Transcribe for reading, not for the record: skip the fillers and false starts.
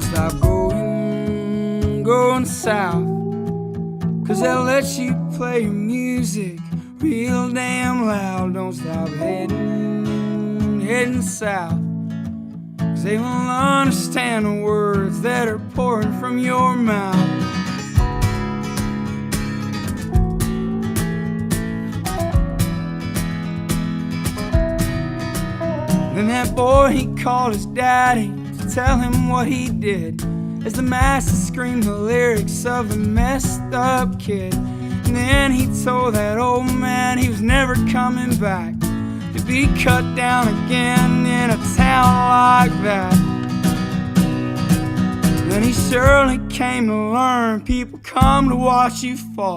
don't stop going south, 'cause they'll let you play your music real damn loud. Don't stop heading south, 'cause they won't understand the words that are pouring from your mouth. Then that boy, he called his daddy to tell him what he did, as the master screamed the lyrics of the messed up kid. And then he told that old man he was never coming back to be cut down again in a town like that. Then he surely came to learn people come to watch you fall.